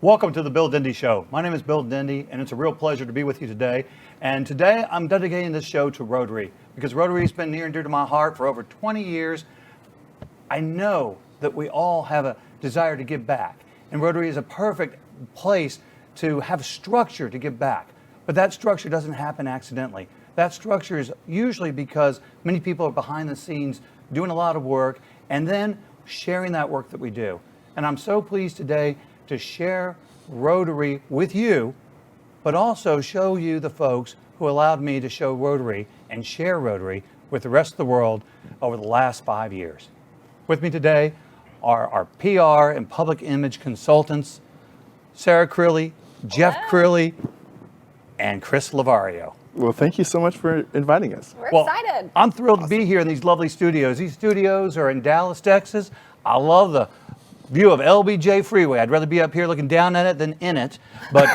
Welcome to the Bill Dindy Show. My name is Bill Dindy, and it's a real pleasure to be with you today. And today I'm dedicating this show to Rotary, because Rotary has been near and dear to my heart for over 20 years. I know that we all have a desire to give back, and Rotary is a perfect place to have structure to give back. But that structure doesn't happen accidentally. That structure is usually because many people are behind the scenes doing a lot of work and then sharing that work that we do. And I'm so pleased today to share Rotary with you, but also show you the folks who allowed me to show Rotary and share Rotary with the rest of the world over the last 5 years. With me today are our PR and public image consultants, Sarah Crilly, Jeff Crilly, and Chris Lavario. Well, thank you so much for inviting us. We're excited. I'm thrilled to be here in these lovely studios. These studios are in Dallas, Texas. I love the view of LBJ Freeway. I'd rather be up here looking down at it than in it, but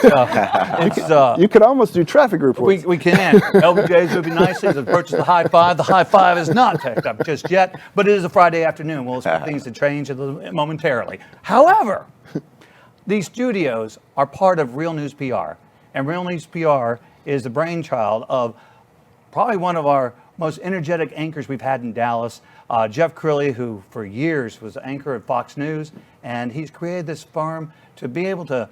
You could almost do traffic reports. we can. LBJ's moving nicely. It's approaches the high five. The high five is not picked up just yet, but it is a Friday afternoon. We'll expect things to change a little bit momentarily. However, these studios are part of Real News PR, and Real News PR is the brainchild of probably one of our most energetic anchors we've had in Dallas, Jeff Crilly, who for years was anchor at Fox News, and he's created this firm to be able to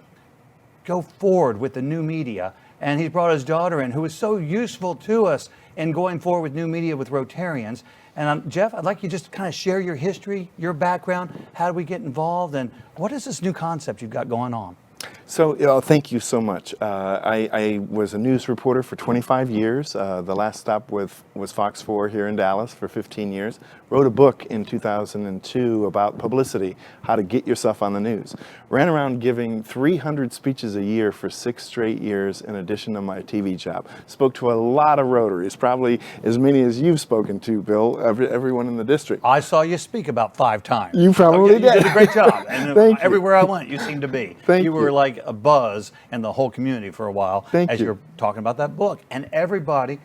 go forward with the new media. And he's brought his daughter in, who is so useful to us in going forward with new media with Rotarians. And Jeff, I'd like you just to kind of share your history, your background, how did we get involved, and what is this new concept you've got going on? So, thank you so much. I was a news reporter for 25 years. The last stop was Fox 4 here in Dallas for 15 years. Wrote a book in 2002 about publicity, how to get yourself on the news. Ran around giving 300 speeches a year for 6 straight years in addition to my TV job. Spoke to a lot of Rotaries, probably as many as you've spoken to, Bill, everyone in the district. I saw you speak about 5 times. You probably You did a great job. And Thank you. everywhere I went, you seemed to be. Thank you were you. like a buzz in the whole community for a while Thank as you. you were talking about that book. And everybody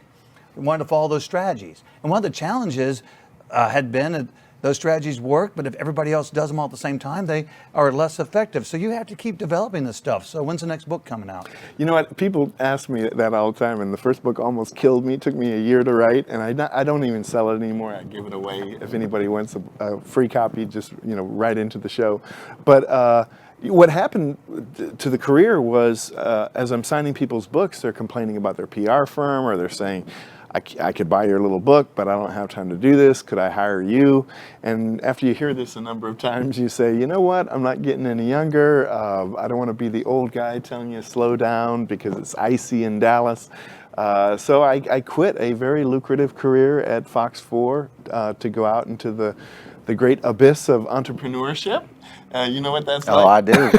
wanted to follow those strategies. And one of the challenges had been that those strategies work, but if everybody else does them all at the same time, they are less effective. So you have to keep developing this stuff. So when's the next book coming out? You know what? People ask me that all the time, and the first book almost killed me. It took me a year to write, and I don't even sell it anymore. I give it away. If anybody wants a free copy, just right into the show. But what happened to the career was, as I'm signing people's books, they're complaining about their PR firm, or they're saying, I could buy your little book, but I don't have time to do this. Could I hire you? And after you hear this a number of times, you say, you know what? I'm not getting any younger. I don't want to be the old guy telling you slow down because it's icy in Dallas. So I quit a very lucrative career at Fox 4 to go out into the great abyss of entrepreneurship. You know what that's like? Oh, I do.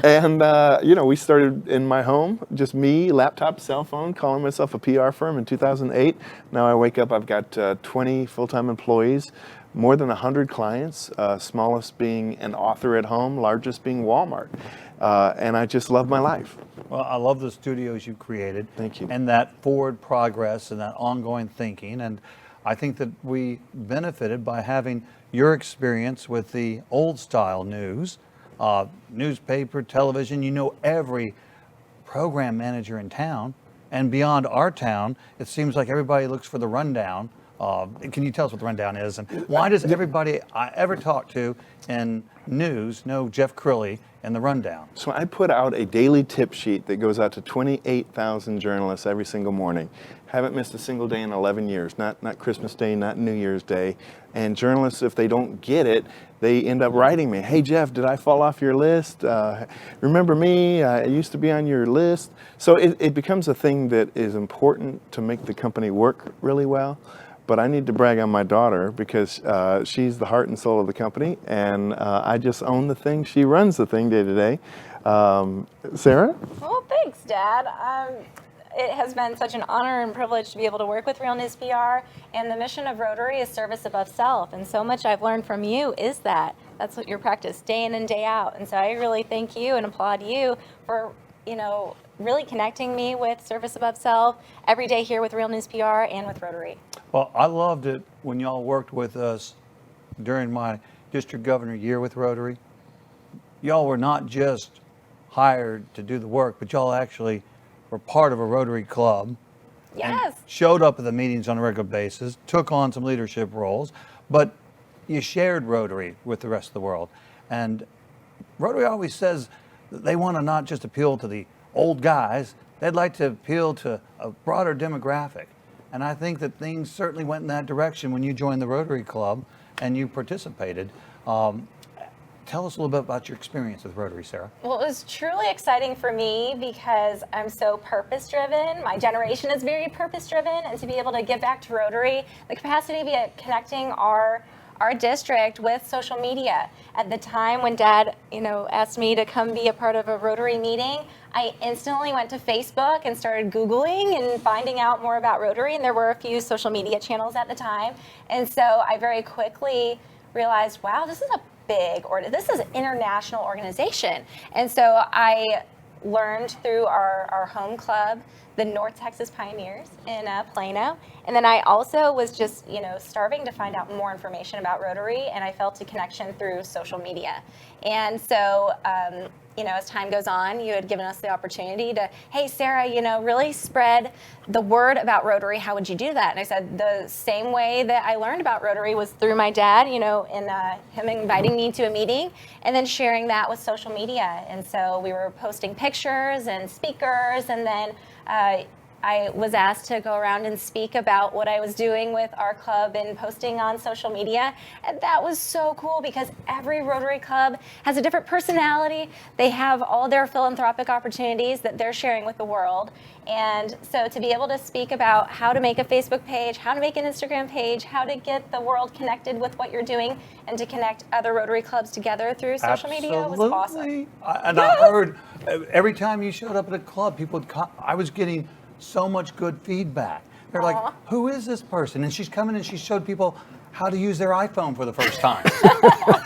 And, we started in my home, just me, laptop, cell phone, calling myself a PR firm in 2008. Now I wake up, I've got 20 full-time employees, more than 100 clients, smallest being an author at home, largest being Walmart. And I just love my life. Well, I love the studios you've created. Thank you. And that forward progress and that ongoing thinking. And I think that we benefited by having your experience with the old style news, newspaper, television. You know every program manager in town, and beyond our town, it seems like everybody looks for the rundown. Can you tell us what the rundown is, and why does everybody I ever talk to in news know Jeff Crilly and the rundown? So I put out a daily tip sheet that goes out to 28,000 journalists every single morning. Haven't missed a single day in 11 years, not Christmas Day, not New Year's Day. And journalists, if they don't get it, they end up writing me, hey Jeff, did I fall off your list? Remember me? I used to be on your list. So it becomes a thing that is important to make the company work really well. But I need to brag on my daughter because she's the heart and soul of the company, and I just own the thing. She runs the thing day to day. Sarah? Well, thanks, Dad. It has been such an honor and privilege to be able to work with Real News PR, and the mission of Rotary is service above self, and so much I've learned from you is that. That's what your practice day in and day out, and so I really thank you and applaud you for, really connecting me with service above self every day here with Real News PR and with Rotary. Well, I loved it when y'all worked with us during my district governor year with Rotary. Y'all were not just hired to do the work, but y'all actually were part of a Rotary Club. And Yes. showed up at the meetings on a regular basis, took on some leadership roles, but you shared Rotary with the rest of the world. And Rotary always says that they want to not just appeal to the old guys, they'd like to appeal to a broader demographic. And I think that things certainly went in that direction when you joined the Rotary Club and you participated. Tell us a little bit about your experience with Rotary, Sarah. Well, it was truly exciting for me because I'm so purpose driven. My generation is very purpose driven, and to be able to give back to Rotary, the capacity to be connecting our district with social media. At the time when Dad, asked me to come be a part of a Rotary meeting, I instantly went to Facebook and started Googling and finding out more about Rotary, and there were a few social media channels at the time. And so I very quickly realized, wow, this is this is an international organization. And so I learned through our home club, the North Texas Pioneers in Plano. And then I also was just, starving to find out more information about Rotary, and I felt a connection through social media. And so, as time goes on, you had given us the opportunity to, hey, Sarah, really spread the word about Rotary. How would you do that? And I said, the same way that I learned about Rotary was through my dad, and him inviting me to a meeting and then sharing that with social media. And so we were posting pictures and speakers, and then I was asked to go around and speak about what I was doing with our club and posting on social media. And that was so cool because every Rotary Club has a different personality. They have all their philanthropic opportunities that they're sharing with the world. And so to be able to speak about how to make a Facebook page, how to make an Instagram page, how to get the world connected with what you're doing, and to connect other Rotary clubs together through social media was awesome. And I heard every time you showed up at a club, people would I was getting so much good feedback. They're like, who is this person? And she's coming and she showed people how to use their iPhone for the first time.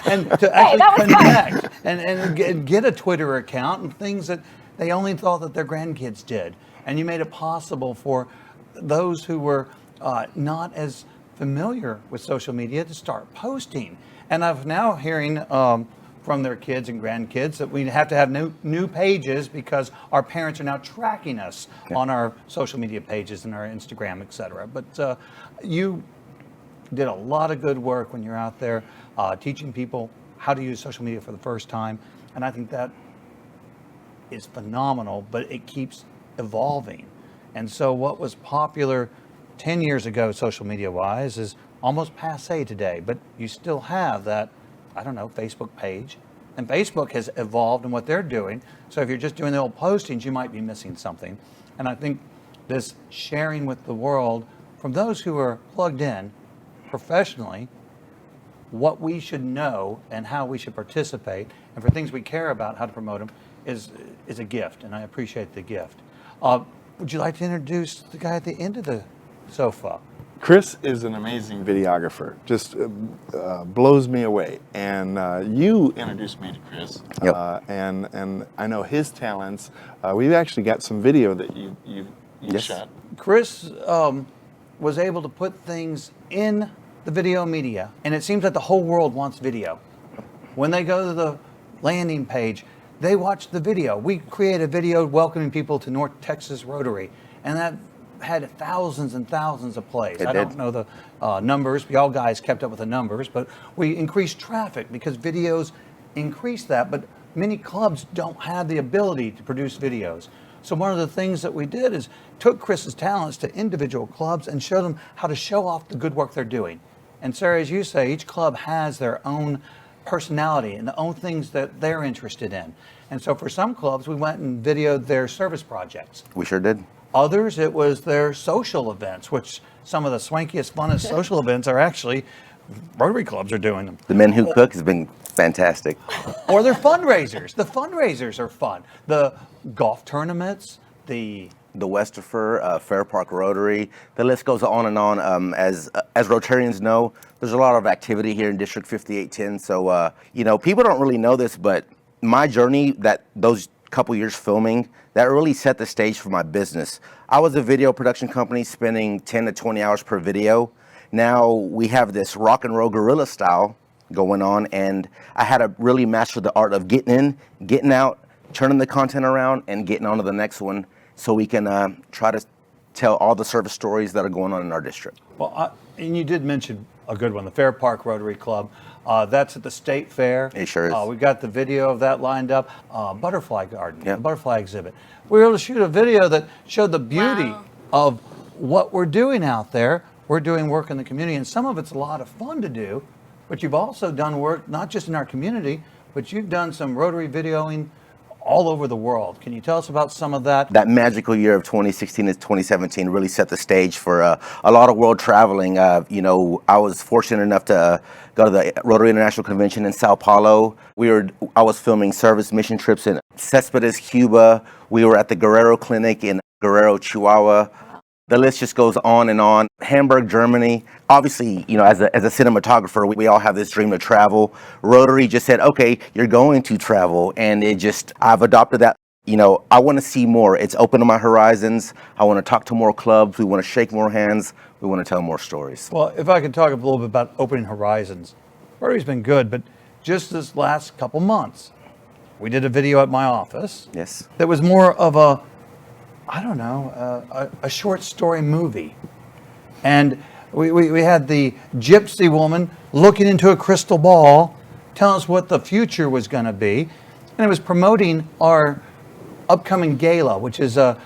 And to actually connect and get a Twitter account and things that they only thought that their grandkids did. And you made it possible for those who were not as familiar with social media to start posting. And I've now hearing from their kids and grandkids that we have to have new pages because our parents are now tracking us on our social media pages and our Instagram, et cetera. But you did a lot of good work when you're out there teaching people how to use social media for the first time. And I think that is phenomenal, but it keeps evolving. And so what was popular 10 years ago, social media wise, is almost passe today, but you still have that, Facebook page. And Facebook has evolved in what they're doing. So if you're just doing the old postings, you might be missing something. And I think this sharing with the world from those who are plugged in professionally, what we should know and how we should participate, and for things we care about, how to promote them, is a gift. And I appreciate the gift. Would you like to introduce the guy at the end of the sofa? Chris is an amazing videographer, just blows me away. And you introduced me to Chris, and I know his talents. We've actually got some video that you shot. Chris was able to put things in the video media, and it seems that the whole world wants video. When they go to the landing page, they watch the video. We created a video welcoming people to North Texas Rotary, and that had thousands and thousands of plays. I don't know the numbers. Y'all guys kept up with the numbers, but we increased traffic because videos increase that, but many clubs don't have the ability to produce videos. So one of the things that we did is took Chris's talents to individual clubs and showed them how to show off the good work they're doing. And Sarah, as you say, each club has their own personality and the own things that they're interested in. And so for some clubs, we went and videoed their service projects. We sure did. Others, it was their social events, which some of the swankiest, funnest social events are actually Rotary clubs are doing them. The Men Who Cook has been fantastic. Or their fundraisers. The fundraisers are fun. The golf tournaments, the Westerfer, Fair Park Rotary, the list goes on and on. As Rotarians know, there's a lot of activity here in District 5810. So, people don't really know this, but my journey, those couple years filming, that really set the stage for my business. I was a video production company spending 10 to 20 hours per video. Now we have this rock and roll guerrilla style going on, and I had to really master the art of getting in, getting out, turning the content around and getting on to the next one so we can try to tell all the service stories that are going on in our district. Well, and you did mention a good one, the Fair Park Rotary Club. That's at the State Fair. It sure is. We've got the video of that lined up. Butterfly Garden, Yeah. the butterfly exhibit. We were able to shoot a video that showed the beauty Wow. of what we're doing out there. We're doing work in the community, and some of it's a lot of fun to do, but you've also done work not just in our community, but you've done some Rotary videoing all over the world. Can you tell us about some of that? That magical year of 2016 to 2017 really set the stage for a lot of world traveling. You know, I was fortunate enough to go to the Rotary International Convention in Sao Paulo. I was filming service mission trips in Cespedes, Cuba. We were at the Guerrero Clinic in Guerrero, Chihuahua. The list just goes on and on. Hamburg, Germany. Obviously, you know, as a cinematographer, we all have this dream to travel. Rotary just said, okay, you're going to travel. And I've adopted that. You know, I want to see more. It's open to my horizons. I want to talk to more clubs. We want to shake more hands. We want to tell more stories. Well, if I could talk a little bit about opening horizons. Rotary's been good, but just this last couple months, we did a video at my office. Yes. That was more of a, I don't know, a short story movie. And we had the gypsy woman looking into a crystal ball, telling us what the future was going to be. And it was promoting our upcoming gala, which is a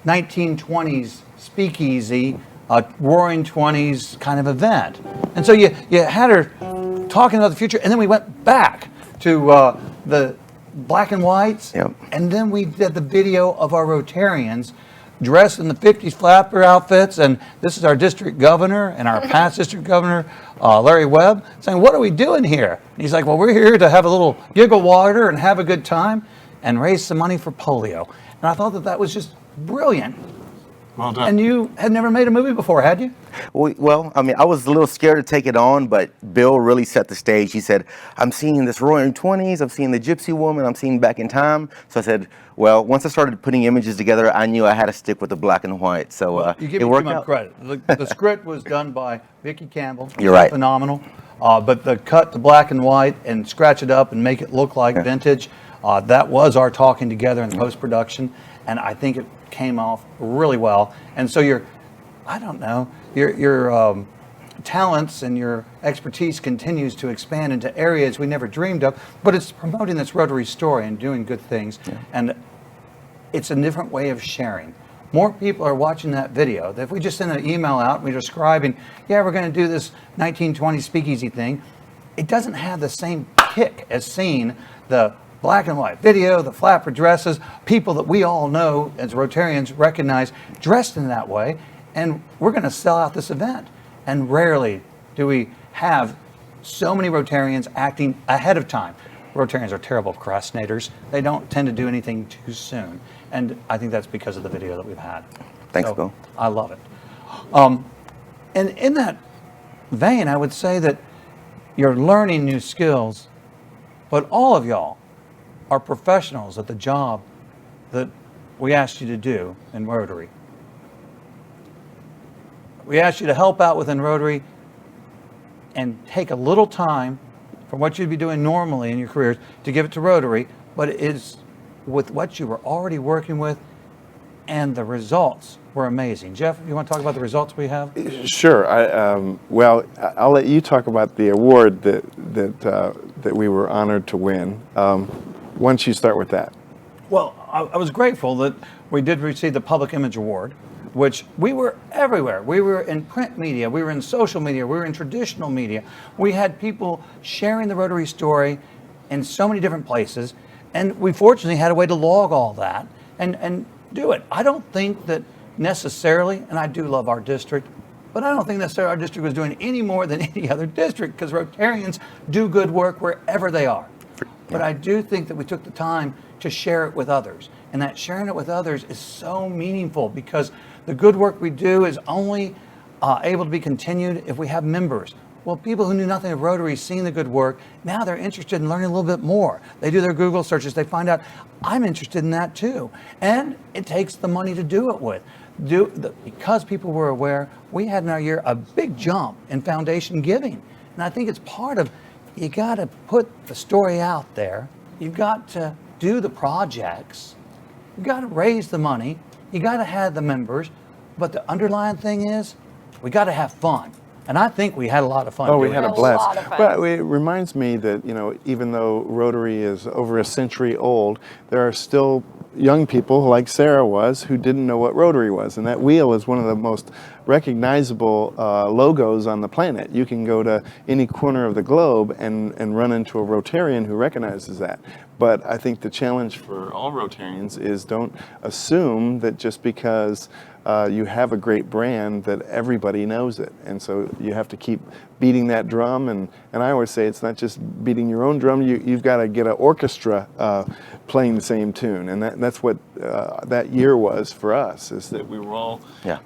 1920s speakeasy, a roaring 20s kind of event. And so you had her talking about the future, and then we went back to the black and whites. Yep. And then we did the video of our Rotarians dressed in the 50s flapper outfits. And this is our district governor and our past district governor, Larry Webb, saying, what are we doing here? And he's like, well, we're here to have a little giggle water and have a good time and raise some money for polio. And I thought that was just brilliant. Well done. And you had never made a movie before, had you? Well, I mean, I was a little scared to take it on, but Bill really set the stage. He said, I'm seeing this roaring 20s, I'm seeing the gypsy woman, I'm seeing Back in Time. So I said, well, once I started putting images together, I knew I had to stick with the black and white. So You it give me too worked much out. credit. The script was done by Vicki Campbell. You're right. Phenomenal. But the cut to black and white and scratch it up and make it look like vintage, that was our talking together in post-production. And I think it came off really well. And so your talents and your expertise continues to expand into areas we never dreamed of, but it's promoting this Rotary story and doing good things. Yeah. And it's a different way of sharing. More people are watching that video. If we just send an email out and we're describing, yeah, we're going to do this 1920 speakeasy thing, it doesn't have the same kick as seeing the black and white video, the flapper dresses, people that we all know as Rotarians recognize dressed in that way, and we're going to sell out this event. And rarely do we have so many Rotarians acting ahead of time. Rotarians are terrible procrastinators. They don't tend to do anything too soon. And I think that's because of the video that we've had. Thanks, So, Bill. I love it. And in that vein, I would say that you're learning new skills, but all of y'all are professionals at the job that we asked you to do in Rotary. We asked you to help out within Rotary and take a little time from what you'd be doing normally in your careers to give it to Rotary, but it is with what you were already working with, and the results were amazing. Jeff, you want to talk about the results we have? Sure. Well, I'll let you talk about the award that we were honored to win. Why don't you start with that? Well, I was grateful that we did receive the Public Image Award, which we were everywhere. We were in print media, we were in social media, we were in traditional media. We had people sharing the Rotary story in so many different places, and we fortunately had a way to log all that and do it. I don't think that necessarily, and I do love our district, but I don't think necessarily our district was doing any more than any other district, because Rotarians do good work wherever they are. But I do think that we took the time to share it with others. And that sharing it with others is so meaningful, because the good work we do is only able to be continued if we have members. Well, people who knew nothing of Rotary, seeing the good work, now they're interested in learning a little bit more. They do their Google searches, they find out, I'm interested in that too. And it takes the money to do it with. Because people were aware, we had in our year a big jump in foundation giving. And I think it's part of, you got to put the story out there. You've got to do the projects, you got to raise the money, you got to have the members, but the underlying thing is we got to have fun. And I think we had a lot of fun. Oh, we doing had a it. A blast. lot of fun. But it reminds me that, even though Rotary is over a century old, there are still young people like Sarah was who didn't know what Rotary was. And that wheel is one of the most recognizable logos on the planet. You can go to any corner of the globe and run into a Rotarian who recognizes that. But I think the challenge for all Rotarians is don't assume that just because you have a great brand that everybody knows it. And so you have to keep beating that drum. And I always say it's not just beating your own drum, you've got to get an orchestra playing the same tune. And that's what that year was for us, is that we were all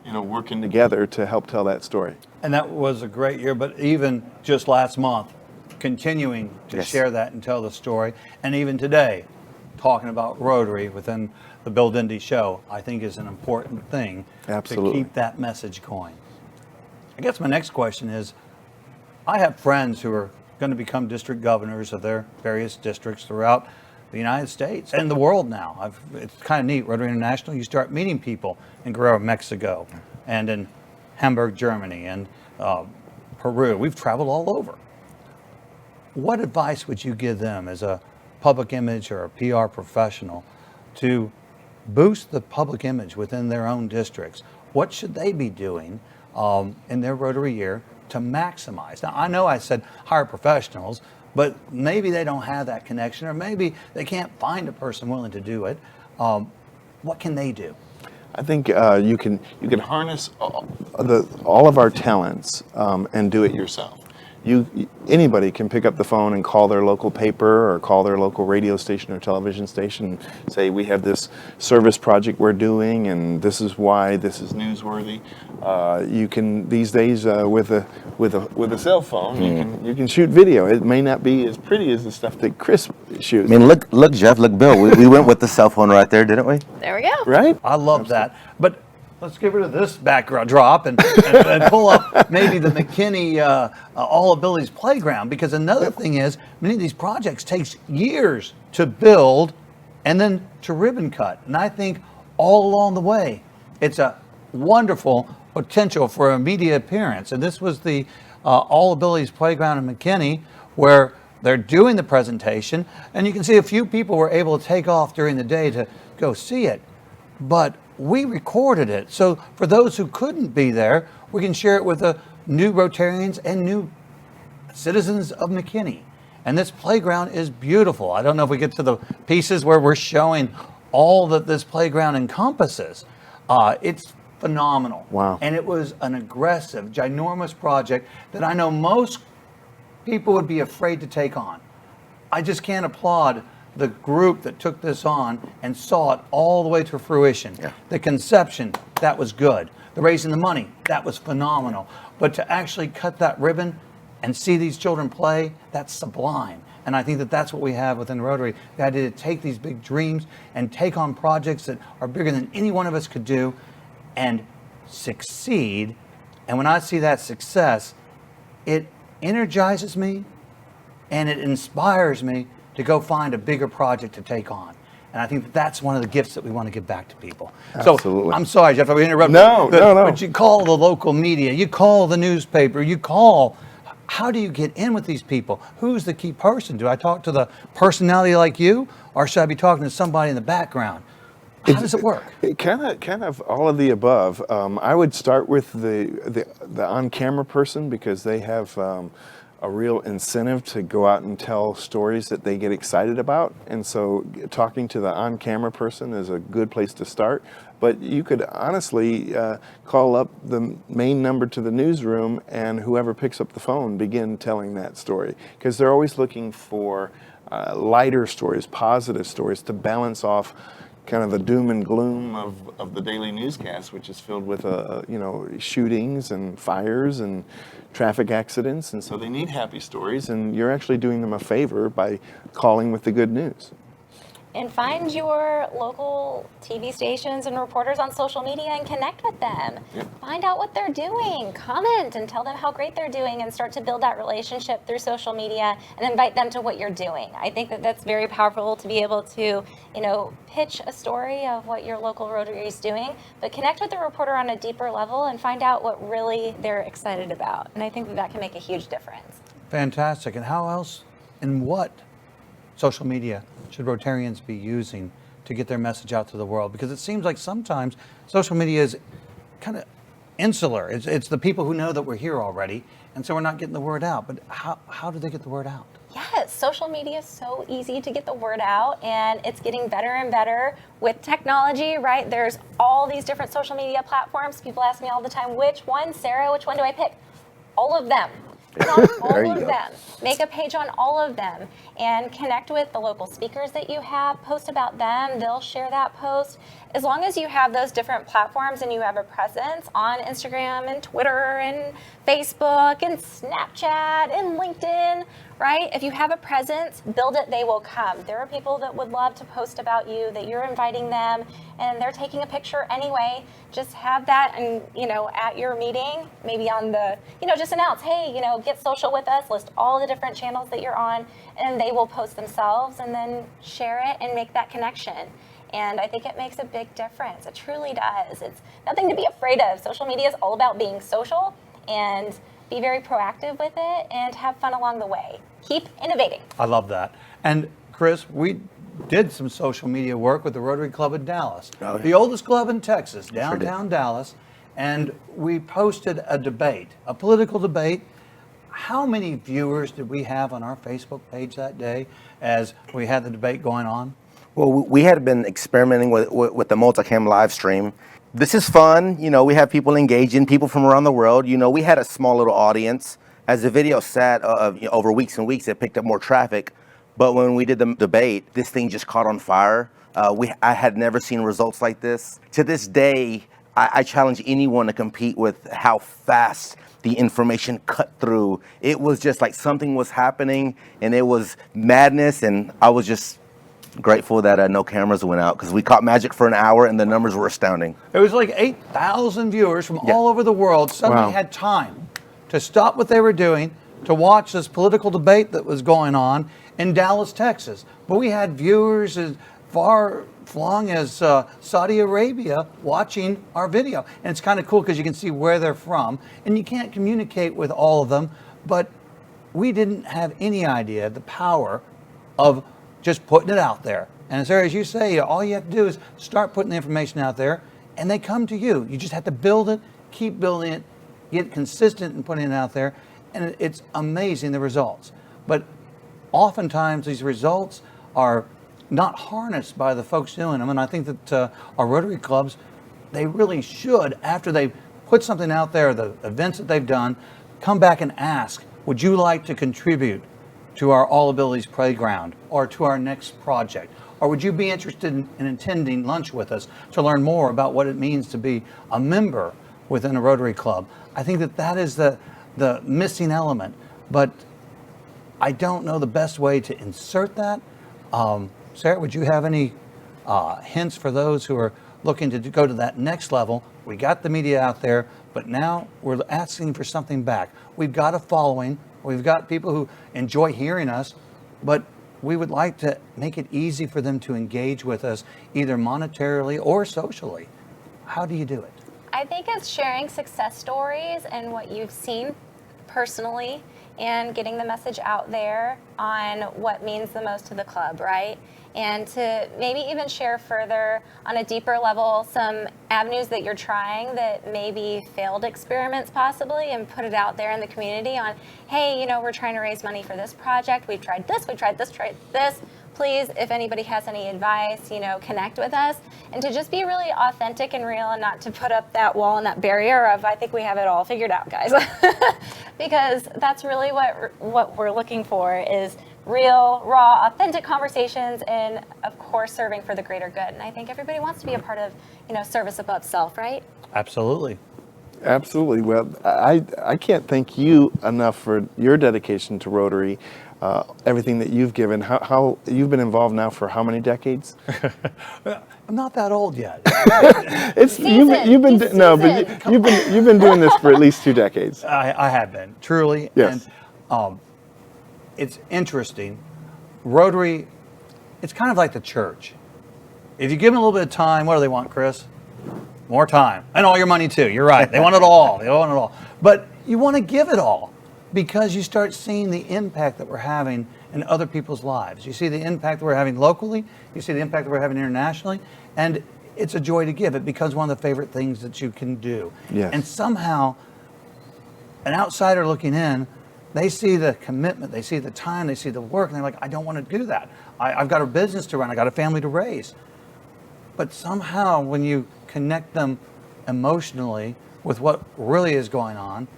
working together to help tell that story. And that was a great year, but even just last month, continuing to Yes. share that and tell the story, and even today, talking about Rotary within the Bill Dindy Show, I think is an important thing Absolutely. to keep that message going. I guess my next question is, I have friends who are going to become district governors of their various districts throughout the United States and the world now. It's kind of neat. Rotary International, you start meeting people in Guerrero, Mexico, and in Hamburg, Germany, and Peru. We've traveled all over. What advice would you give them as a public image or a PR professional to boost the public image within their own districts? What should they be doing in their Rotary year to maximize? Now, I know I said hire professionals, but maybe they don't have that connection, or maybe they can't find a person willing to do it. What can they do? I think you can harness all of our talents and do it yourself. Anybody can pick up the phone and call their local paper or call their local radio station or television station and say, we have this service project we're doing and this is why this is newsworthy. You can these days with a cell phone you can shoot video. It may not be as pretty as the stuff that Chris shoots. I mean, look, Jeff, look, Bill. We went with the cell phone right there, didn't we? There we go. Right? I love that. But let's get rid of this background drop and pull up maybe the McKinney All Abilities Playground, because another thing is many of these projects takes years to build and then to ribbon cut. And I think all along the way, it's a wonderful potential for a media appearance. And this was the All Abilities Playground in McKinney, where they're doing the presentation, and you can see a few people were able to take off during the day to go see it. But we recorded it. So for those who couldn't be there, we can share it with the new Rotarians and new citizens of McKinney. And this playground is beautiful. I don't know if we get to the pieces where we're showing all that this playground encompasses. It's phenomenal. Wow. And it was an aggressive, ginormous project that I know most people would be afraid to take on. I just can't applaud the group that took this on and saw it all the way to fruition. Yeah. The conception, that was good. The raising the money, that was phenomenal. But to actually cut that ribbon and see these children play, that's sublime. And I think that that's what we have within Rotary. The idea to take these big dreams and take on projects that are bigger than any one of us could do and succeed. And when I see that success, it energizes me and it inspires me to go find a bigger project to take on. And I think that that's one of the gifts that we want to give back to people. Absolutely. So I'm sorry, Jeff, I interrupted. No. But you call the local media, you call the newspaper, how do you get in with these people? Who's the key person? Do I talk to the personality like you, or should I be talking to somebody in the background? How does it work? It kind of all of the above. I would start with the on-camera person, because they have a real incentive to go out and tell stories that they get excited about. And so talking to the on-camera person is a good place to start. But you could honestly call up the main number to the newsroom, and whoever picks up the phone begin telling that story. Because they're always looking for lighter stories, positive stories, to balance off kind of the doom and gloom of the daily newscast, which is filled with shootings and fires and traffic accidents. And so they need happy stories, and you're actually doing them a favor by calling with the good news. and find your local TV stations and reporters on social media and connect with them. Find out what they're doing, comment and tell them how great they're doing, and start to build that relationship through social media and invite them to what you're doing. I think that that's very powerful to be able to, pitch a story of what your local Rotary is doing, but connect with the reporter on a deeper level and find out what really they're excited about. And I think that that can make a huge difference. Fantastic. And how else and what social media should Rotarians be using to get their message out to the world? Because it seems like sometimes social media is kind of insular. It's the people who know that we're here already, and so we're not getting the word out. But how do they get the word out? Yes, social media is so easy to get the word out, and it's getting better and better with technology, right? There's all these different social media platforms. People ask me all the time, which one, Sarah, which one do I pick? All of them. Get on There you all of go. them. Make a page on all of them and connect with the local speakers that you have. Post about them. They'll share that post. As long as you have those different platforms and you have a presence on Instagram and Twitter and Facebook and Snapchat and LinkedIn, right? If you have a presence, build it, they will come. There are people that would love to post about you, that you're inviting them, and they're taking a picture anyway. Just have that and, at your meeting, maybe on the, just announce, hey, get social with us, list all the different channels that you're on, and they will post themselves and then share it and make that connection. And I think it makes a big difference. It truly does. It's nothing to be afraid of. Social media is all about being social, and be very proactive with it and have fun along the way. Keep innovating. I love that. And Chris, we did some social media work with the Rotary Club in Dallas, Oh, yeah. the oldest club in Texas, did. downtown Dallas, and we posted a debate, a political debate. How many viewers did we have on our Facebook page that day as we had the debate going on? Well, we had been experimenting with the multicam live stream. This is fun. We have people engaging, people from around the world. We had a small little audience. As the video sat over weeks and weeks, it picked up more traffic. But when we did the debate, this thing just caught on fire. I had never seen results like this. To this day, I challenge anyone to compete with how fast the information cut through. It was just like something was happening, and it was madness, and I was just grateful that no cameras went out, because we caught magic for an hour and the numbers were astounding. It was like 8,000 viewers from all over the world suddenly Wow. had time to stop what they were doing to watch this political debate that was going in Dallas, Texas. But we had viewers as far flung as Saudi Arabia watching our video. And it's kind of cool because you can see where they're from, and you can't communicate with all of them, but we didn't have any idea the power of just putting it out there. And Sarah, as you say, all you have to do is start putting the information out there, and they come to you. You just have to build it, keep building it, get consistent in putting it out there, and it's amazing the results. But oftentimes these results are not harnessed by the folks doing them, and I think that our Rotary clubs, they really should, after they put something out there, the events that they've done, come back and ask, would you like to contribute to our All Abilities Playground or to our next project? Or would you be interested in attending lunch with us to learn more about what it means to be a member within a Rotary Club? I think that is the missing element, but I don't know the best way to insert that. Sarah, would you have any hints for those who are looking to go to that next level? We got the media out there, but now we're asking for something back. We've got a following. We've got people who enjoy hearing us, but we would like to make it easy for them to engage with us, either monetarily or socially. How do you do it? I think it's sharing success stories and what you've seen personally and getting the message out there on what means the most to the club, right? And to maybe even share further on a deeper level some avenues that you're trying that may be failed experiments possibly, and put it out there in the community on, hey, we're trying to raise money for this project. We've tried this, tried this. Please, if anybody has any advice, connect with us. And to just be really authentic and real, and not to put up that wall and that barrier of, I think we have it all figured out, guys. Because that's really what we're looking for, is real, raw, authentic conversations, and of course serving for the greater good. And I think everybody wants to be a part of, service above self, right? Absolutely. Absolutely. Well, I can't thank you enough for your dedication to Rotary. everything that you've given. How you've been involved now for how many decades? I'm not that old yet. It's you've been He's no, but seasoned. you've been doing this for at least 2 decades. I have been, truly. Yes. And it's interesting. Rotary, it's kind of like the church. If you give them a little bit of time, what do they want, Chris? More time. And all your money too. You're right. They want it all. They want it all. But you want to give it all because you start seeing the impact that we're having in other people's lives. You see the impact that we're having locally. You see the impact that we're having internationally. And it's a joy to give. It becomes one of the favorite things that you can do. Yes. And somehow, an outsider looking in, they see the commitment, they see the time, they see the work, and they're like, I don't want to do that. I've got a business to run. I got a family to raise. But somehow, when you connect them emotionally with what really is going on,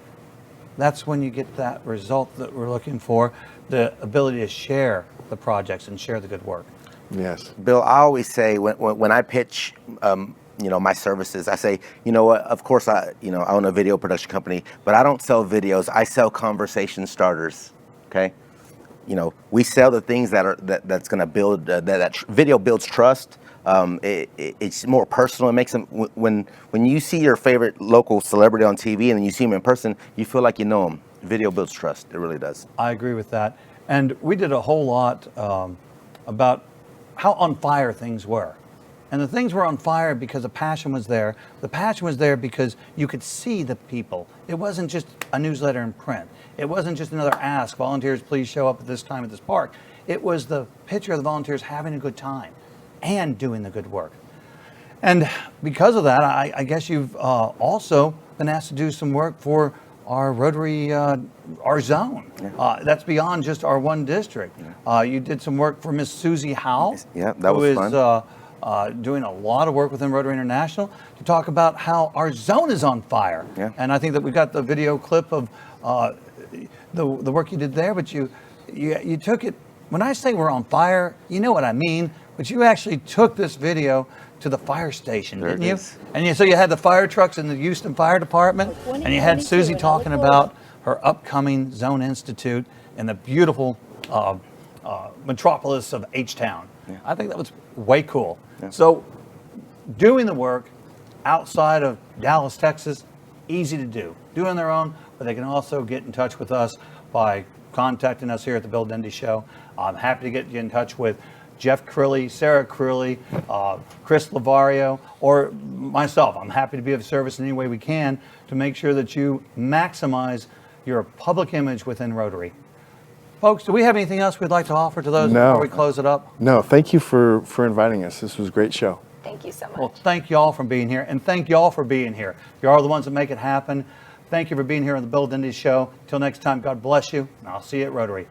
that's when you get that result that we're looking for, the ability to share the projects and share the good work. Yes. Bill, I always say when I pitch, my services, I say, you know what? Of course, I own a video production company, but I don't sell videos. I sell conversation starters. Okay, we sell the things that's going to build video builds trust. It's more personal. It makes them when you see your favorite local celebrity on TV and then you see them in person, you feel like you know them. Video builds trust. It really does. I agree with that. And we did a whole lot about how on fire things were. And the things were on fire because the passion was there. The passion was there because you could see the people. It wasn't just a newsletter in print. It wasn't just another ask, volunteers, please show up at this time at this park. It was the picture of the volunteers having a good time and doing the good work. And because of that, I guess you've also been asked to do some work for our Rotary, our zone. Yeah. That's beyond just our one district. You did some work for Miss Susie Howell. Yeah, that was fun. Who is doing a lot of work within Rotary International to talk about how our zone is on fire. Yeah. And I think that we've got the video clip of the work you did there, but you took it, when I say we're on fire, you know what I mean, but you actually took this video to the fire station, There didn't it you? is. And so you had the fire trucks in the Houston Fire Department, and you had Susie talking about her upcoming Zone Institute in the beautiful metropolis of H-Town. Yeah. I think that was way cool. Yeah. So doing the work outside of Dallas, Texas, easy to do. Do on their own, but they can also get in touch with us by contacting us here at the Bill Dendy Show. I'm happy to get you in touch with Jeff Crilly, Sarah Crilly, Chris Lavario, or myself. I'm happy to be of service in any way we can to make sure that you maximize your public image within Rotary. Folks, do we have anything else we'd like to offer to those No. before we close it up? No, thank you for inviting us. This was a great show. Thank you so much. Well, thank you all for being here, and thank you all for being here. You are the ones that make it happen. Thank you for being here on the Bill Dendy Show. Till next time, God bless you, and I'll see you at Rotary.